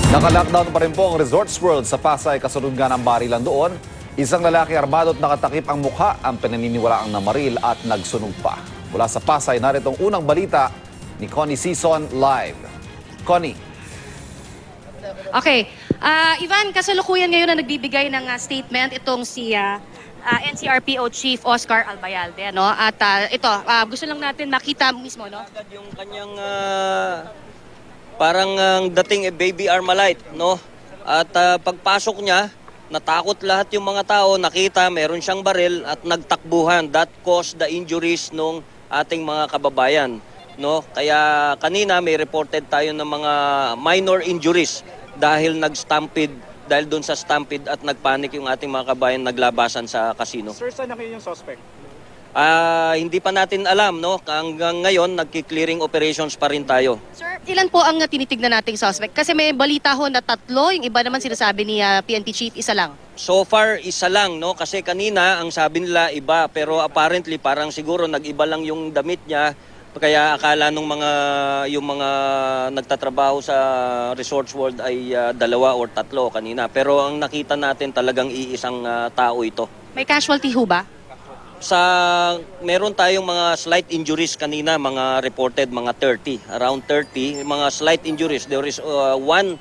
Naka-lockdown pa rin po ang Resorts World sa Pasay kasunod nga ng barilan doon. Isang lalaki armado at nakatakip ang mukha ang pinaniniwalaang namaril at nagsunog pa. Mula sa Pasay, narito ang unang balita ni Connie Sison live. Connie. Okay. Ivan, kasalukuyan ngayon na nagbibigay ng statement itong si NCRPO Chief Oscar Albayalde. No? At gusto lang natin makita mismo. No? Yung kanyang parang dating baby Armalite, no? At pagpasok niya, natakot lahat yung mga tao, nakita meron siyang baril at nagtakbuhan. That caused the injuries nung ating mga kababayan, no? Kaya kanina may reported tayo ng mga minor injuries dahil dahil doon sa stampede at nagpanic yung ating mga kababayan naglabasan sa casino. Sir, saan na kayo yung suspect? Hindi pa natin alam, no? Hanggang ngayon, nagki-clearing operations pa rin tayo. Sir, ilan po ang tinitignan nating suspect? Kasi may balita ho na 3, yung iba naman sinasabi ni PNP Chief, isa lang. So far, isa lang, no? Kasi kanina, ang sabi nila iba, pero apparently parang siguro nag-iba lang yung damit niya. Kaya akala nung yung mga nagtatrabaho sa Resorts World ay 2 or 3 kanina. Pero ang nakita natin talagang iisang tao ito. May casualty ho ba? Meron tayong mga slight injuries kanina, mga reported, mga 30, around 30, mga slight injuries. There is one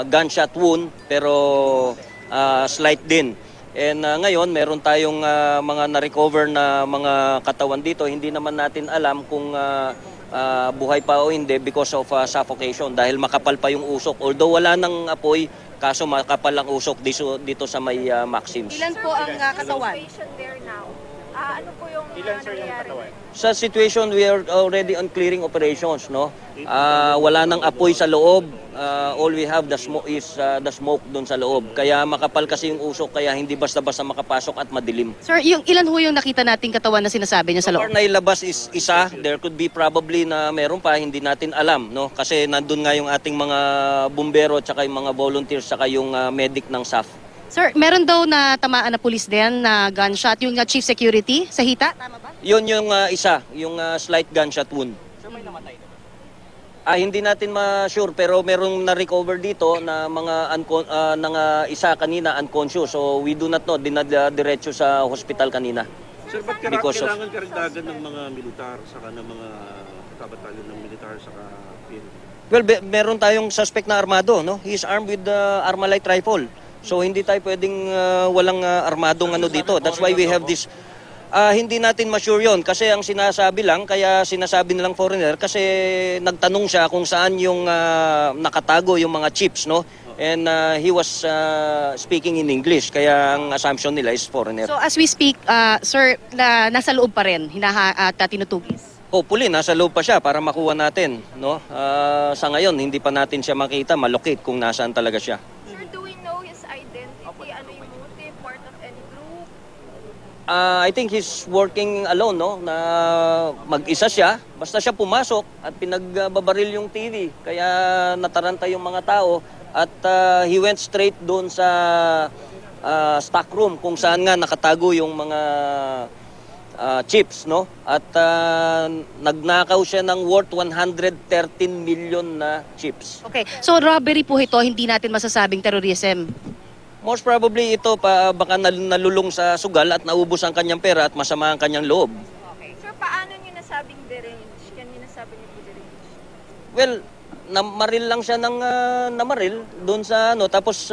gunshot wound, pero slight din. And ngayon, meron tayong mga na-recover na mga katawan dito. Hindi naman natin alam kung buhay pa o hindi because of suffocation, dahil makapal pa yung usok. Although wala nang apoy, kaso makapal ang usok dito sa may Maxims. Ilan po ang katawan? Ano po yung nangyayari? Sa situation, we are already on clearing operations, no? Wala nang apoy sa loob. All we have the smoke doon sa loob. Kaya makapal kasi yung usok, kaya hindi basta-basta makapasok at madilim. Sir, ilan ho yung nakita nating katawan na sinasabi niya sa loob? So far nailabas is isa. There could be probably na meron pa, hindi natin alam, no? Kasi nandun nga yung ating mga bumbero, tsaka yung mga volunteers, tsaka yung medic ng SAF. Sir, meron daw na tamaan na pulis din na gunshot, yung chief security sa hita, tama ba? Yun yung isa, yung slight gunshot wound. Sir, may namatay na? Hindi natin ma-sure, pero merong na-recover dito na mga isa kanina unconscious. So we do not know, dinadiretso sa hospital kanina. Sir, ba't kailangan karagdagan ng mga militar, saka ng mga kabatalyon ng militar, saka PNP? Well, meron tayong suspect na armado, no? He is armed with the Armalite rifle. So hindi tayo pwedeng walang armadong dito. That's why we have this. Hindi natin ma-sure yun kasi ang sinasabi lang, kaya sinasabi nilang foreigner kasi nagtanong siya kung saan yung nakatago yung mga chips, no? And he was speaking in English, kaya ang assumption nila is foreigner. So as we speak, sir, nasa loob pa rin, tinutugis? Hopefully, nasa loob pa siya para makuha natin, no? Sa ngayon, hindi pa natin siya makita, malocate kung nasaan talaga siya. I think he's working alone, no? Na mag-isa siya. Basta siya pumasok at pinagbabaril yung TV. Kaya nataranta yung mga tao. At he went straight doon sa stock room kung saan nga nakatago yung mga chips, no? At nagnakaw siya ng worth 113 million na chips. Okay. So robbery po ito, hindi natin masasabing terrorism. Most probably ito baka nalulong sa sugal at naubos ang kanyang pera at masama ang kanyang loob. Okay. Sir, paano niyo nasabing deranged? Can you nasabi niyo po deranged? Well, namaril lang siya ng namaril doon sa tapos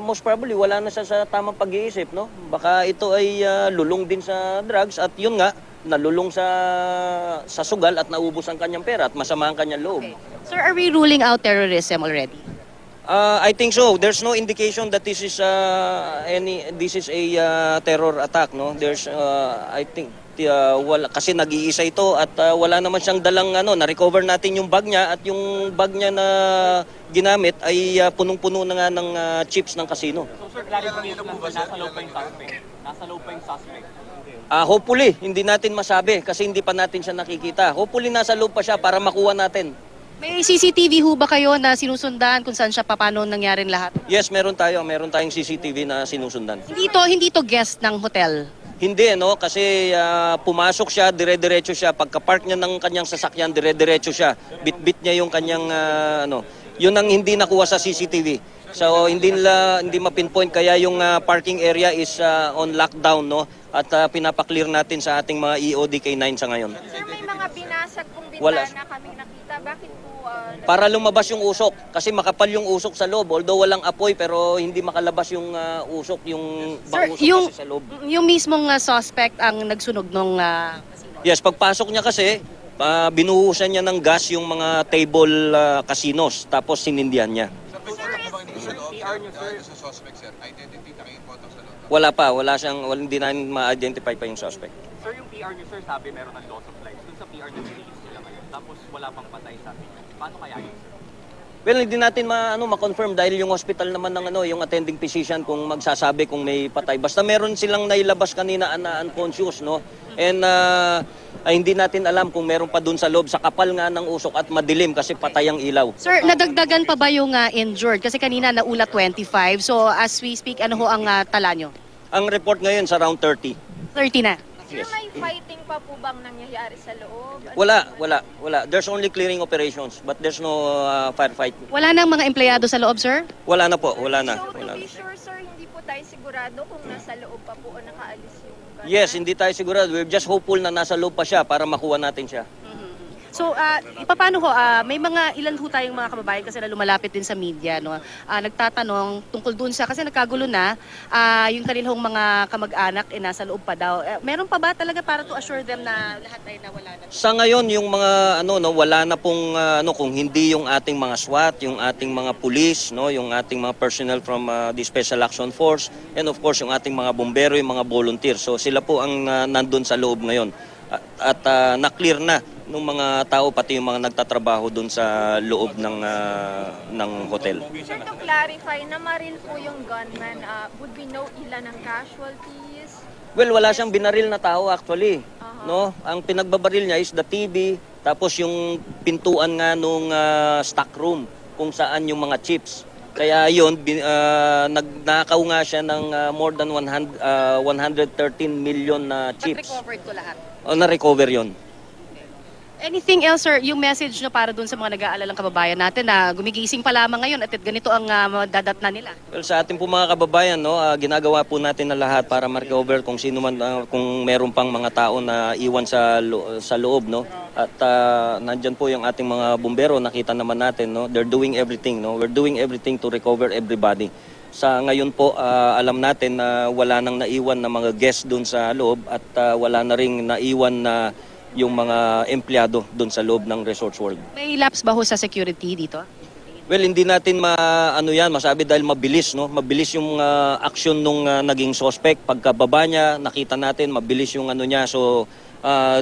most probably wala na siya sa tamang pag-iisip, no? Baka ito ay lulong din sa drugs at yun nga nalulong sa sugal at naubos ang kanyang pera at masama ang kanyang loob. Okay. Sir, are we ruling out terrorism already? I think so. There's no indication that this is a terror attack, no? There's I think wala kasi nag-iisa ito at wala naman siyang dalang na-recover natin yung bag niya at yung bag niya na ginamit ay punong-puno na nga ng chips ng casino. So sir, clarification lang, nasa loob pa yung suspect? Nasa loob pa yung suspect? Hopefully, hindi natin masabi kasi hindi pa natin siya nakikita. Hopefully nasa loob pa siya para makuha natin. May CCTV ho ba kayo na sinusundan kung saan siya paano nangyaring lahat? Yes, meron tayong CCTV na sinusundan. Hindi to guest ng hotel. Hindi, no? Kasi pumasok siya, dire-diretso siya. Pagka-park niya ng kanyang sasakyan, dire-diretso siya. Bit-bit niya yung kanyang Yun ang hindi nakuha sa CCTV. So hindi ma-pinpoint kaya yung parking area is on lockdown, no? At pinapaklear natin sa ating mga EOD-K9 sa ngayon. Sir, may mga binasag pong Wala. bintana kaming nakita. Bakit po? Para lumabas yung usok kasi makapal yung usok sa loob, although walang apoy pero hindi makalabas yung usok, yung Sir, usok yung, kasi sa loob. yung mismong suspect ang nagsunog nung casino. Yes, pagpasok niya kasi binuhusan niya ng gas yung mga table casinos tapos sinindihan niya. PR nyo, sir. Wala pa, hindi namin ma-identify pa yung suspect. Sir, yung PR nyo, sir, sabi meron ng loss of lives. Dun sa PR nyo, release nila ngayon. Tapos wala pang patay, sabi nyo. Paano kaya yun, sir? Well, hindi natin ma-confirm dahil yung hospital naman ng yung attending physician kung magsasabi kung may patay. Basta meron silang nailabas kanina na unconscious, no? And hindi natin alam kung meron pa dun sa loob sa kapal nga ng usok at madilim kasi patay ang ilaw. Sir, nadagdagan pa ba yung injured? Kasi kanina naulat 25. So as we speak, ano ho ang tala nyo? Ang report ngayon sa around 30. 30 na. Sir, may fighting pa po bang nangyayari sa loob? Wala. There's only clearing operations but there's no firefight. Wala nang mga empleyado sa loob, sir? Wala na po, wala na. So, to Wala be na. sure, sir, hindi po tayo sigurado kung nasa loob pa po o nakaalis yung gunman. Yes, hindi tayo sigurado. We're just hopeful na nasa loob pa siya para makuha natin siya. So, paano ho, may mga ilan ho tayong mga kababayan kasi na lumalapit din sa media, no? Nagtatanong tungkol dun sa, kasi nagkagulo na, yung kanilang mga kamag-anak nasa loob pa daw. Meron pa ba talaga para to assure them na lahat ay nawala na? Sa ngayon, yung mga wala na pong kung hindi yung ating mga SWAT, yung ating mga police, no, yung ating mga personnel from the Special Action Force, and of course yung ating mga bombero, yung mga volunteer. So sila po ang nandun sa loob ngayon. At na-clear na ng mga tao pati yung mga nagtatrabaho dun sa loob ng hotel. Sir, to clarify, namaril po yung gunman. Would we know ilan ang casualties? Well, wala siyang binaril na tao actually. No? Ang pinagbabaril niya is the TV, tapos yung pintuan nga nung stock room kung saan yung mga chips. Kaya yun, nagnakaw nga siya ng more than 113 million na chips. Recovered ko lahat. Na-recover yun. Anything else, sir? Yung message nyo para dun sa mga nag-aalalang kababayan natin na gumigising pa lamang ngayon at ganito ang dadatna nila? Well, sa ating po mga kababayan, no, ginagawa po natin na lahat para ma-recover kung sino man, kung meron pang mga tao na iwan sa loob, no. At nandyan po yung ating mga bumbero, nakita naman natin, no. They're doing everything, no. We're doing everything to recover everybody. Sa ngayon po, alam natin na wala nang naiwan na mga guests doon sa loob at wala na ring naiwan na yung mga empleyado doon sa loob ng Resorts World. May lapse ba ho sa security dito? Well, hindi natin masabi dahil mabilis, no? Mabilis yung action nung naging suspect. Pagkababa niya, nakita natin mabilis yung niya. So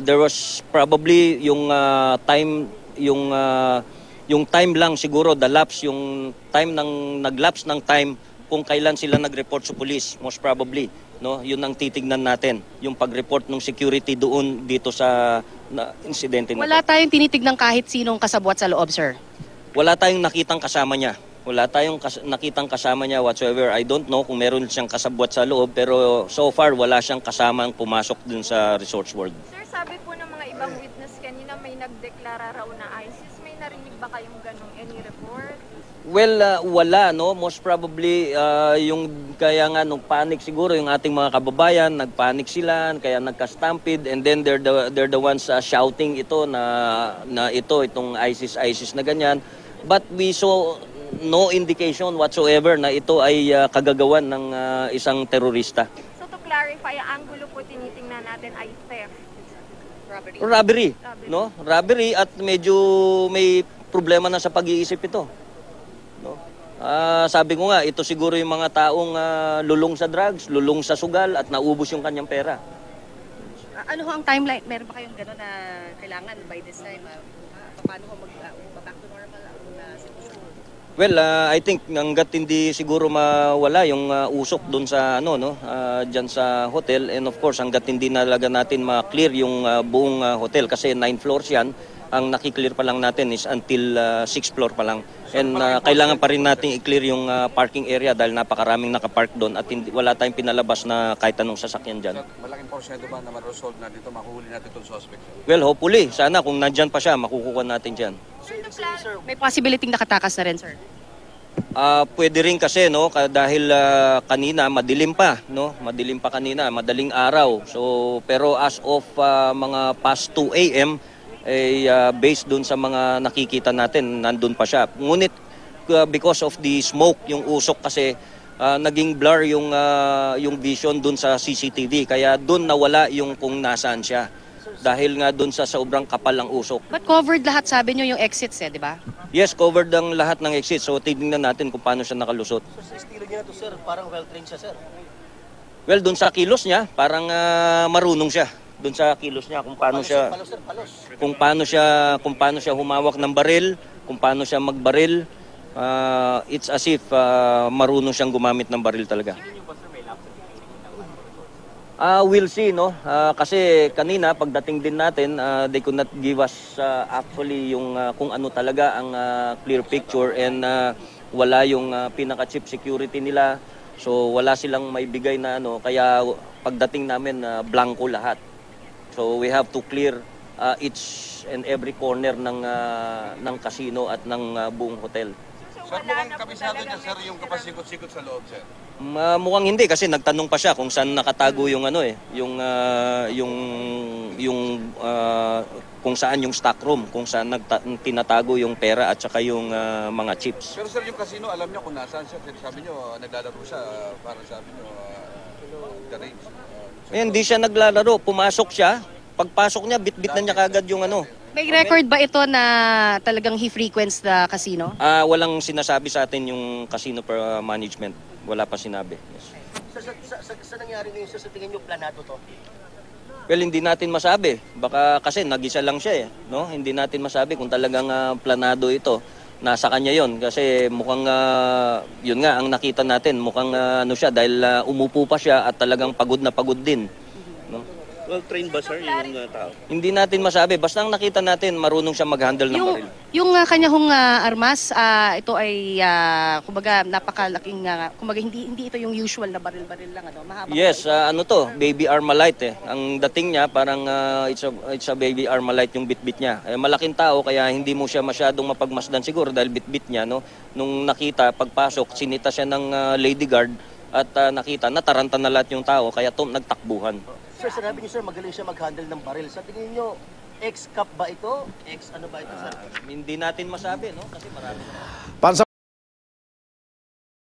there was probably yung time lang siguro, the lapse, yung time ng naglapse ng time kung kailan sila nag-report sa police, most probably. No, yun ang titignan natin, yung pag-report ng security doon dito sa insidente na Wala tayong tinitignan kahit sinong kasabwat sa loob, sir? Wala tayong nakitang kasama niya. Wala tayong nakitang kasama niya whatsoever. I don't know kung meron siyang kasabwat sa loob, pero so far wala siyang kasamang pumasok dun sa Resorts World. Sir, sabi po ng mga ibang witness kanina may nagdeklara raw na ISIS. May narinig ba kayong ganong any report? Well, wala, no? Most probably, yung kaya nga nung panic siguro yung ating mga kababayan, nagpanic sila, kaya nagka-stampede, and then they're the ones shouting ito na itong ISIS na ganyan. But we saw no indication whatsoever na ito ay kagagawan ng isang terorista. So to clarify, ang angulo po tinitingnan natin ay theft. Robbery, no? Robbery at medyo may problema na sa pag-iisip ito. No? Sabi ko nga, ito siguro yung mga taong lulong sa drugs, lulong sa sugal at naubos yung kanyang pera. Ano ho ang timeline? Meron ba kayong gano'n na kailangan by this time? Paano ho mag-back to normal ang sitwasyon? Well, I think hangga't hindi siguro mawala yung usok doon sa diyan sa hotel, and of course hangga't hindi nalaga natin ma-clear yung buong hotel kasi 9 floors yan. Ang nakiklear pa lang natin is until 6th floor pa lang. And kailangan pa rin natin i-clear yung parking area dahil napakaraming nakapark doon at wala tayong pinalabas na kahit anong sasakyan dyan. Malaking porsyento ba na ma-resolve na dito, makuhuli natin itong suspect? Well, hopefully. Sana kung nandyan pa siya, makukuha natin dyan. May possibility nakatakas na rin, sir. Pwede rin kasi no dahil kanina madilim pa no, madilim pa kanina, madaling araw. So pero as of mga past 2 AM based dun sa mga nakikita natin, nandun pa siya. Ngunit because of the smoke, yung usok kasi naging blur yung vision dun sa CCTV, kaya dun nawala yung kung nasaan siya. Dahil nga dun sa sobrang kapal ang usok. But covered lahat, sabi nyo, yung exits di ba? Yes, covered ang lahat ng exit. So tignan natin kung paano siya nakalusot. So sa estilo niya na to, sir, parang well-trained siya, sir. Well, dun sa kilos niya, parang marunong siya. Dun sa kilos niya kung paano siya Palos, sir, palos. kung paano siya humawak ng baril, kung paano siya magbaril. It's as if marunong siyang gumamit ng baril talaga. We'll see, no? Kasi kanina pagdating din natin, they could not give us actually yung kung ano talaga ang clear picture, and wala yung pinaka-chip security nila. So wala silang maibigay na ano, kaya pagdating namin blanco lahat. So we have to clear each and every corner ng casino at ng buong hotel. Sir, mukhang kabisado niya, sir, yung kapasikot-sikot sa loob, sir. Mukhang hindi kasi nagtanong pa siya kung saan nakatago yung ano kung saan yung stock room, kung saan tinatago yung pera at saka yung mga chips. Pero sir, yung casino, alam niyo kung nasaan siya. Sabi niyo, naglalaro siya, parang sabi niyo, the range. Hindi siya naglalaro, pumasok siya. Pagpasok niya, bit-bit na niya kagad yung ano. May record ba ito na talagang he frequents the casino? Walang sinasabi sa atin yung casino management. Wala pa sinabi. Yes. Sa nangyari ngayon, sir, sa tingin niyo planado to? Well, hindi natin masabi. Baka kasi nag-isa lang siya, no? Hindi natin masabi kung talagang planado ito. Nasa kanya yon kasi mukhang yun nga ang nakita natin, mukhang ano siya dahil umupo pa siya at talagang pagod na pagod din, no? Well-trained ba, sir, yung tao? Hindi natin masabi, basta ang nakita natin marunong siya mag-handle ng baril. Yung kanya hong armas, ito ay kumbaga napakalaking kumbaga hindi ito yung usual na baril-baril lang, ano, mahaba. Yes, ano to, baby Armalite eh. Ang dating niya parang it's a baby Armalite yung bitbit niya. Malaking tao kaya hindi mo siya masyadong mapagmasdan siguro dahil bitbit niya, no. Nung nakita pagpasok, sinita siya ng lady guard at nakita nataranta na lahat yung tao kaya nagtakbuhan. Sir, sinabi niyo, sir, magaling siya mag-handle ng baril. Sa tingin niyo, ex-cup ba ito? Ex ano ba ito, sir? Hindi natin masabi, no, kasi marami.